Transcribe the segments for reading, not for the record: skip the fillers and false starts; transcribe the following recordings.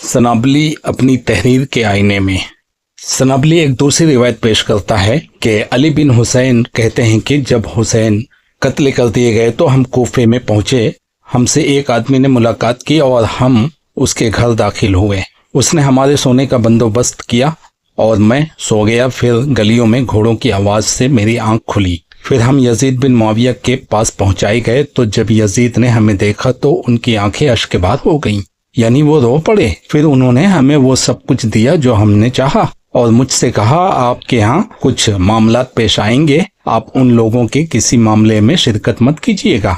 سنابلی اپنی تحریر کے آئینے میں۔ سنابلی ایک دوسری روایت پیش کرتا ہے کہ علی بن حسین کہتے ہیں کہ جب حسین قتل کر دیے گئے تو ہم کوفے میں پہنچے، ہم سے ایک آدمی نے ملاقات کی اور ہم اس کے گھر داخل ہوئے۔ اس نے ہمارے سونے کا بندوبست کیا اور میں سو گیا۔ پھر گلیوں میں گھوڑوں کی آواز سے میری آنکھ کھلی۔ پھر ہم یزید بن معاویہ کے پاس پہنچائے گئے تو جب یزید نے ہمیں دیکھا تو ان کی آنکھیں اشک بار ہو گئیں، یعنی وہ رو پڑے۔ پھر انہوں نے ہمیں وہ سب کچھ دیا جو ہم نے چاہا اور مجھ سے کہا آپ کے ہاں کچھ معاملات پیش آئیں گے، آپ ان لوگوں کے کسی معاملے میں شرکت مت کیجیے گا۔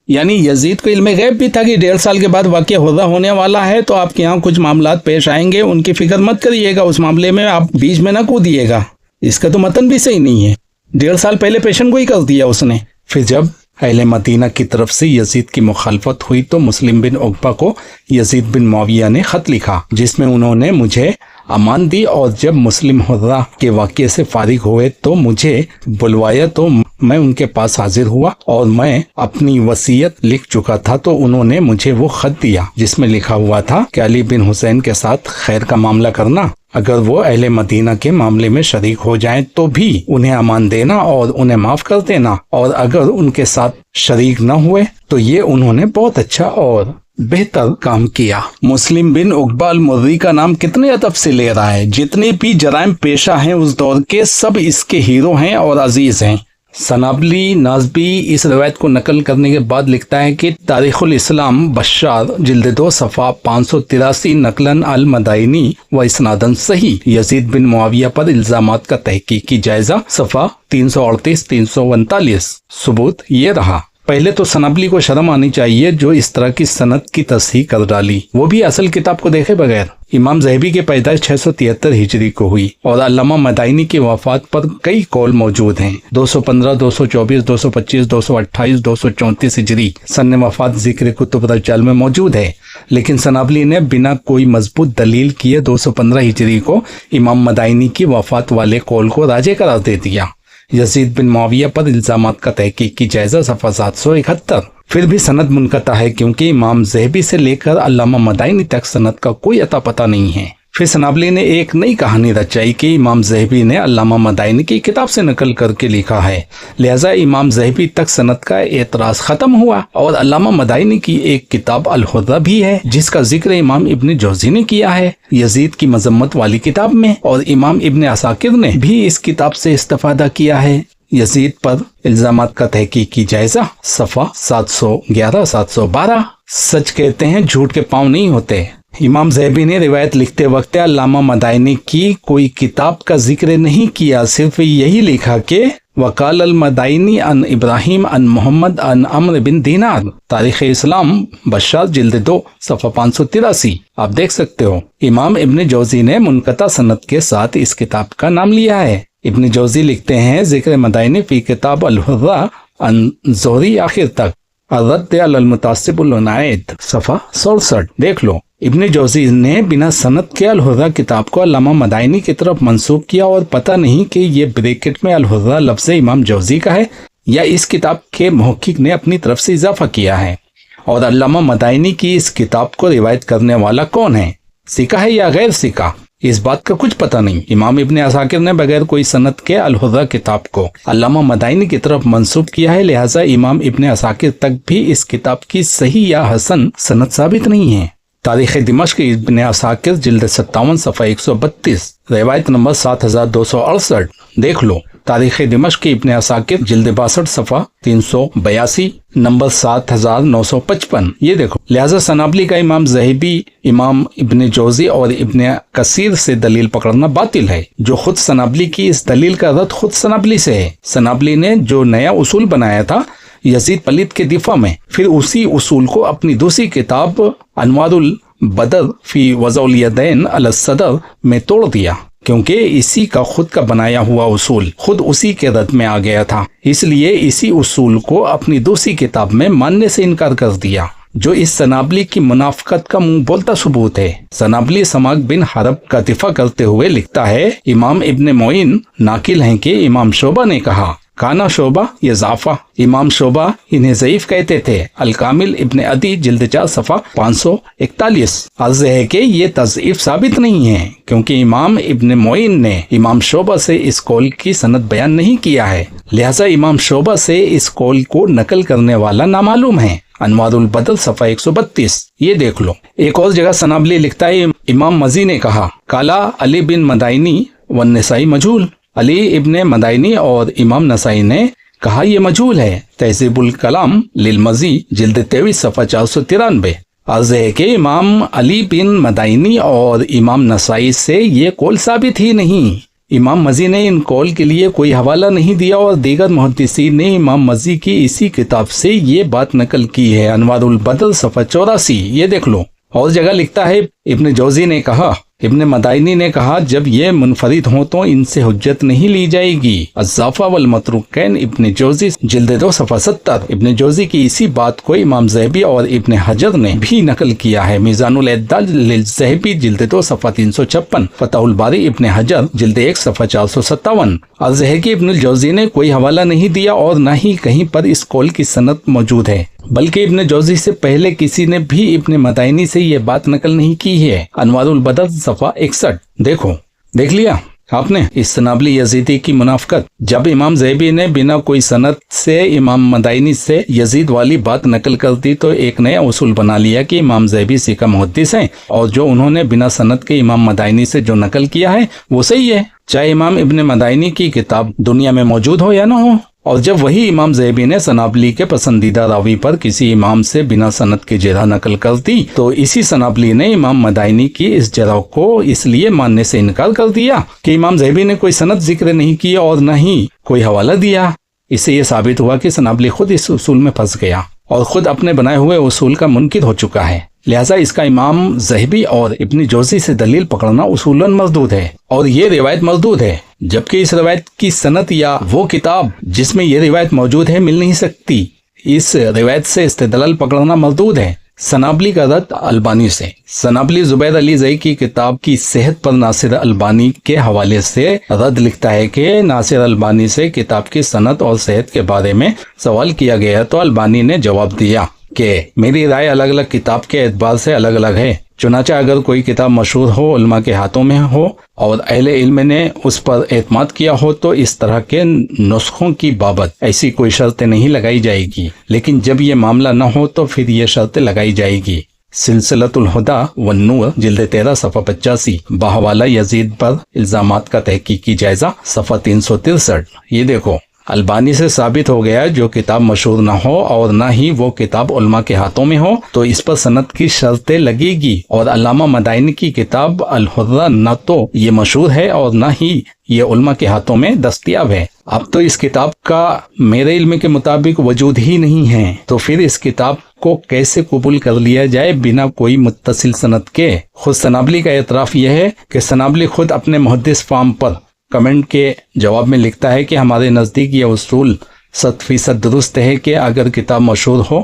یعنی یزید کو علم غیب بھی تھا کہ 1.5 سال کے بعد واقعہ ہونے والا ہے، تو آپ کے ہاں کچھ معاملات پیش آئیں گے، ان کی فکر مت کریے گا، اس معاملے میں آپ بیچ میں نہ کودیے گا۔ اس کا تو متن بھی صحیح نہیں ہے، 1.5 سال پہلے پیشن گوئی کر دیا اس نے۔ پھر جب اہل مدینہ کی طرف سے یزید کی مخالفت ہوئی تو مسلم بن عقبہ کو یزید بن معاویہ نے خط لکھا جس میں انہوں نے مجھے امان دی، اور جب مسلم حرہ کے واقعے سے فارغ ہوئے تو مجھے بلوایا تو میں ان کے پاس حاضر ہوا اور میں اپنی وصیت لکھ چکا تھا، تو انہوں نے مجھے وہ خط دیا جس میں لکھا ہوا تھا کہ علی بن حسین کے ساتھ خیر کا معاملہ کرنا، اگر وہ اہل مدینہ کے معاملے میں شریک ہو جائیں تو بھی انہیں امان دینا اور انہیں معاف کر دینا، اور اگر ان کے ساتھ شریک نہ ہوئے تو یہ انہوں نے بہت اچھا اور بہتر کام کیا۔ مسلم بن عقبہ المری کا نام کتنے ادب سے لے رہا ہے، جتنے بھی جرائم پیشہ ہیں اس دور کے سب اس کے ہیرو ہیں اور عزیز ہیں۔ سنابلی نازبی اس روایت کو نقل کرنے کے بعد لکھتا ہے کہ تاریخ الاسلام بشار جلد 2 صفحہ 583 نقلاً المدائنی و اسناداً صحیح یزید بن معاویہ پر الزامات کا تحقیقی جائزہ صفحہ 338-339 ثبوت یہ رہا۔ پہلے تو سنابلی کو شرم آنی چاہیے جو اس طرح کی سند کی تصحیح کر ڈالی، وہ بھی اصل کتاب کو دیکھے بغیر۔ امام ذہبی کی پیدائش 673 ہجری کو ہوئی اور علامہ مدائنی کی وفات پر کئی قول موجود ہیں۔ 215، 224، 225، 228، 234 ہجری سن وفات ذکر کتب رجال میں موجود ہے، لیکن سنابلی نے بنا کوئی مضبوط دلیل کیے 215 ہجری کو امام مدائنی کی وفات والے قول کو راجح قرار دے دیا۔ یزید بن معاویہ پر الزامات کا تحقیقی جائزہ صفحہ 771۔ پھر بھی سند منقطع ہے کیونکہ امام ذہبی سے لے کر علامہ مدائنی تک سند کا کوئی اتا پتہ نہیں ہے۔ پھر سنابلی نے ایک نئی کہانی رچائی کہ امام ذہبی نے علامہ مدائنی کی کتاب سے نقل کر کے لکھا ہے، لہذا امام ذہبی تک سند کا اعتراض ختم ہوا۔ اور علامہ مدائنی کی ایک کتاب الحرہ بھی ہے جس کا ذکر امام ابن جوزی نے کیا ہے یزید کی مذمت والی کتاب میں، اور امام ابن عساکر نے بھی اس کتاب سے استفادہ کیا ہے۔ یزید پر الزامات کا تحقیقی جائزہ صفحہ 711-712۔ سچ کہتے ہیں جھوٹ کے پاؤں نہیں ہوتے۔ امام ذہبی نے روایت لکھتے وقت علامہ مدائنی کی کوئی کتاب کا ذکر نہیں کیا، صرف یہی لکھا کہ وقال المدائنی عن ابراہیم عن محمد عن عمرو بن دینار، تاریخ اسلام بشار جلد 2 صفحہ 583۔ آپ دیکھ سکتے ہو امام ابن جوزی نے منقطع سند کے ساتھ اس کتاب کا نام لیا ہے۔ ابن جوزی لکھتے ہیں ذکر مدائنی فی کتاب الحرہ عن زہری آخر تک، الرد علی المتعصب العنائد صفحہ 67۔ دیکھ لو ابن جوزی نے بنا سند کے الحرہ کتاب کو علامہ مدائنی کی طرف منسوب کیا، اور پتہ نہیں کہ یہ بریکٹ میں الحرہ لفظ امام جوزی کا ہے یا اس کتاب کے محقق نے اپنی طرف سے اضافہ کیا ہے۔ اور علامہ مدائنی کی اس کتاب کو روایت کرنے والا کون ہے، ثقہ ہے یا غیر ثقہ، اس بات کا کچھ پتہ نہیں۔ امام ابن عساکر نے بغیر کوئی سند کے الحرہ کتاب کو علامہ مدائنی کی طرف منسوب کیا ہے، لہٰذا امام ابن عساکر تک بھی اس کتاب کی صحیح یا حسن سند ثابت نہیں ہے۔ تاریخ دمشق ابن عساکر جلد 57 صفحہ 132 روایت نمبر 7268۔ دیکھ لو تاریخ دمشق ابن عساکر جلد 62 صفحہ 382 نمبر 7955۔ یہ دیکھو، لہذا سنابلی کا امام ذہبی، امام ابن جوزی اور ابن کثیر سے دلیل پکڑنا باطل ہے، جو خود سنابلی کی اس دلیل کا رد خود سنابلی سے ہے۔ سنابلی نے جو نیا اصول بنایا تھا یزید پلید کے دفاع میں، پھر اسی اصول کو اپنی دوسری کتاب انوار البدر فی وضع الیدین علی الصدر میں توڑ دیا، کیونکہ اسی کا خود کا بنایا ہوا اصول خود اسی کے رد میں آ گیا تھا، اس لیے اسی اصول کو اپنی دوسری کتاب میں ماننے سے انکار کر دیا، جو اس سنابلی کی منافقت کا منہ بولتا ثبوت ہے۔ سنابلی سماک بن حرب کا دفاع کرتے ہوئے لکھتا ہے، امام ابن معین ناقل ہیں کہ امام شعبہ نے کہا، काना शोबा या जाफा। इमाम शोबा इन्हें ज़ईफ कहते थे। अल कामिल इब्न अदी जिल्द 4 सफ़ा 541। अर्ज़ है कि ये तज़ईफ साबित नहीं है क्योंकि इमाम इब्न मोइन ने इमाम शोबा से इस कौल की सनद बयान नहीं किया है, लिहाजा इमाम शोबा से इस कौल को नकल करने वाला नामालूम है। अनवारुल बदल सफ़ा 132। ये देख लो। एक और जगह सनाबली लिखता है, इमाम मजी ने कहा, काला अली बिन मदाइनी व नसाई मजहूल। अली इब्न मदाइनी और इमाम नसाई ने कहा यह मजहूल है। तहज़ीबुल कलाम लिल मजी जिल्द 23 सफ़ा 493। अर्ज़ है कि इमाम अली बिन मदाइनी और इमाम नसाई से ये कौल साबित ही नहीं। इमाम मजी ने इन कौल के लिए कोई हवाला नहीं दिया और दीगर मुहद्दिसीन ने इमाम मजी की इसी किताब से ये बात नकल की है। अनवारुल बदल सफ़ा 84। ये देख लो। और जगह लिखता है, इब्न जौजी ने कहा, इब्न मदाइनी ने कहा, जब ये मुनफरिद हों तो इनसे हुज्जत नहीं ली जाएगी। अज़्ज़ाफ़ा वल मतरूकैन इब्न जौजी जिल्द 2 सफ़ा 70। इब्न जौजी की इसी बात को इमाम ज़हबी और इब्न हजर ने भी नकल किया है। मीज़ानुल इत्तिदाल लिल ज़हबी जिल्द 2 सफ़ा 356, फ़तहुल बारी इब्न हजर जिल्द 1 सफ़ा 457। अर्ज़ है कि इब्नुल जौजी ने कोई हवाला नहीं दिया और न ही कहीं पर इस कौल की सनद मौजूद है, बल्कि इब्न जौजी से पहले किसी ने भी इब्न मदाइनी से ये बात नकल नहीं की है। अनवारुल बदर सफ़ा 61। देखो, देख लिया आपने इस सनाबली यजीदी की मुनाफकत। जब इमाम ज़हबी ने बिना कोई सनद से इमाम मदाइनी से यजीद वाली बात नकल कर दी तो एक नया उसूल बना लिया कि इमाम ज़हबी सिका मुहद्दिस हैं और जो उन्होंने बिना सनद के इमाम मदाइनी से जो नकल किया है वो सही है, चाहे इमाम इब्न मदाइनी की किताब दुनिया में मौजूद हो या न हो। और जब वही इमाम ज़हबी ने सनाबली के पसंदीदा रावी पर किसी इमाम से बिना सनद के जरह नकल कर दी तो इसी सनाबली ने इमाम मदाइनी की इस जरह को इसलिए मानने से इनकार कर दिया कि इमाम ज़हबी ने कोई सनद जिक्र नहीं किया और न ही कोई हवाला दिया। इससे यह साबित हुआ कि सनाबली खुद इस उसूल में फंस गया और खुद अपने बनाए हुए उसूल का मुनकिर हो चुका है। लिहाजा इसका इमाम ज़हबी और इब्न जौजी से दलील पकड़ना उसूलन मरदूद है और ये रिवायत मरदूद है, जबकि इस रिवायत की सनद या वो किताब जिसमें ये रिवायत मौजूद है मिल नहीं सकती। इस रिवायत से इस्तेदलाल पकड़ना मरदूद है। सनाबली का रद्द अलबानी से। सनाबली जुबैर अली ज़ई की किताब की सेहत पर नासिर अलबानी के हवाले से रद्द लिखता है कि नासिर अलबानी से किताब की सनद और सेहत के बारे में सवाल किया गया तो अलबानी ने जवाब दिया कि मेरी राय अलग अलग किताब के एतबार से अलग अलग है। चुनाचा अगर कोई किताब मशहूर हो, उलमा के हाथों में हो और अहले इल्म ने उस पर एतमाद किया हो तो इस तरह के नुस्खों की बाबत ऐसी कोई शर्तें नहीं लगाई जाएगी, लेकिन जब ये मामला न हो तो फिर ये शर्तें लगाई जाएगी। सिलसिलतुल हुदा व नूर जिल्द 13 सफ़ा 85। बाहवाला यजीद पर इल्जामात का तहकीकी जायजा सफ़ा 363। ये देखो, अलबानी से साबित हो गया जो किताब मशहूर न हो और न ही वो किताब उलमा के हाथों में हो तो इस पर सनद की शर्तें लगेगी। और अल्लामा मदाइनी की किताब अल हुर्रा न तो ये मशहूर है और न ही ये उलमा के हाथों में दस्तयाब है। अब तो इस किताब का मेरे इल्म के मुताबिक वजूद ही नहीं है, तो फिर इस किताब को कैसे कबूल कर लिया जाए बिना कोई मुत्तसिल सनद के। खुद सनाबली का एतराफ़ यह है कि सनाबली खुद अपने मुहद्दिस फार्म पर कमेंट के जवाब में लिखता है कि हमारे नज़दीक ये उसूल 100% दुरुस्त है कि अगर किताब मशहूर हो,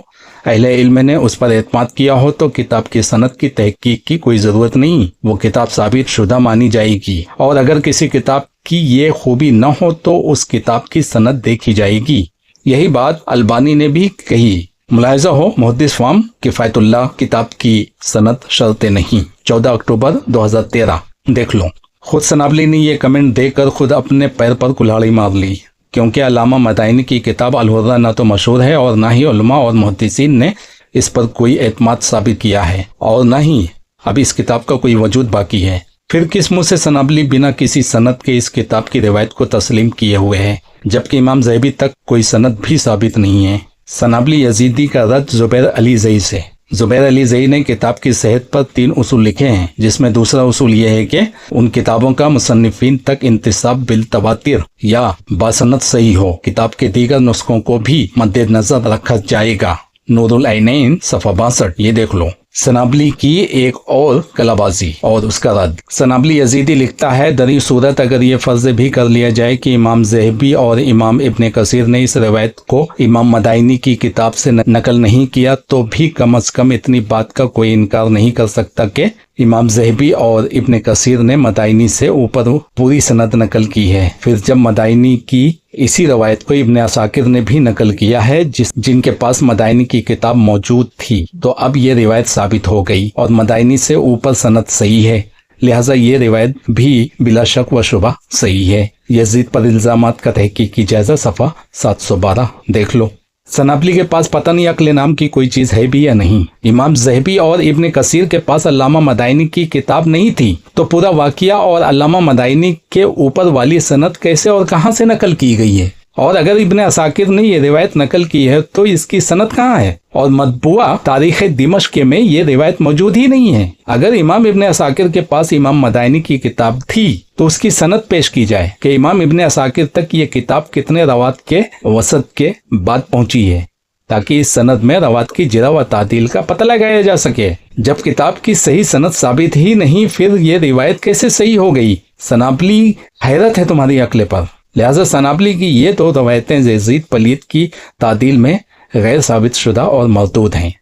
अहले इल्म ने उस पर एतमाद किया हो तो किताब की सनद की तहकीक की कोई ज़रूरत नहीं, वो किताब साबित शुदा मानी जाएगी। और अगर किसी किताब की ये खूबी न हो तो उस किताब की सनद देखी जाएगी। यही बात अलबानी ने भी कही। मुलाहिजा हो, मुहद्दिस फार्म किफ़ायतुल्लाह किताब की सनद शर्तें नहीं। 14 अक्टूबर 2013। देख लो, खुद सनाबली ने ये कमेंट देकर खुद अपने पैर पर कुल्हाड़ी मार ली, क्योंकि अल्लामा मदाइनी की किताब अल हुर्रा न तो मशहूर है और न ही उलमा और मुहद्दिसीन ने इस पर कोई एतमाद साबित किया है और न ही अब इस किताब का कोई वजूद बाकी है। फिर किस मुँह से सनाबली बिना किसी सनद के इस किताब की रिवायत को तस्लीम किए हुए है, जबकि इमाम ज़हबी तक कोई सनद भी साबित नहीं है। सनाबली यजीदी का रद्द जुबैर अली ज़ई से। जुबैर अली ज़ई ने किताब की सेहत पर 3 उसूल लिखे हैं, जिसमें दूसरा उसूल यह है कि उन किताबों का मुसन्निफीन तक इंतिसाब बिल तवातिर या बासनद सही हो। किताब के दीगर नुस्खों को भी मद्देनजर रखा जाएगा। नूरुल ऐनैन सफ़ा 62। ये देख लो, सनाबली की एक और कलाबाजी और उसका रद्द। सनाबली यजीदी लिखता है, दरी सूरत अगर ये फर्ज भी कर लिया जाए कि इमाम ज़हबी और इमाम इब्न कसीर ने इस रवायत को इमाम मदाइनी की किताब से नकल नहीं किया तो भी कम अज कम इतनी बात का कोई इनकार नहीं कर सकता कि इमाम ज़हबी और इब्न कसीर ने मदाइनी से ऊपर पूरी सनद नकल की है। फिर जब मदाइनी की इसी रवायत को इब्न असाकिर ने भी नकल किया है जिनके पास मदाइनी की किताब मौजूद थी। तो अब ये रिवायत साबित हो गई और मदाइनी से ऊपर सनद सही है, लिहाजा ये रिवायत भी बिला शक व शुबा सही है। यजीद पर इल्जामात का तहकीकी जायजा सफ़ा 712 देख लो। सनाबली के पास पता नहीं अक्ल नाम की कोई चीज है भी या नहीं। इमाम ज़हबी और इब्न कसीर के पास अल्लामा मदाइनी की किताब नहीं थी, तो पूरा वाकिया और अल्लामा मदाइनी के ऊपर वाली सनद कैसे और कहां से नकल की गई है? और अगर इब्न असाकिर ने ये रिवायत नकल की है तो इसकी सनद कहाँ है? और मतबुआ तारीख दिमश्क में ये रिवायत मौजूद ही नहीं है। अगर इमाम इब्न असाकिर के पास इमाम मदाइनी की किताब थी तो उसकी सनद पेश की जाए कि इमाम इब्न असाकिर तक ये किताब कितने रवात के वसत के बाद पहुंची है, ताकि इस सनद में रवात की जिरा व तादील का पता लगाया जा सके। जब किताब की सही सनद साबित ही नहीं, फिर ये रिवायत कैसे सही हो गई? सनाबली, हैरत है तुम्हारी अक्ल पर। लिहाजा सनाबली की ये दो रवायतें यजीद पलीत की तादील में गैर साबित शुदा और मरदूद हैं।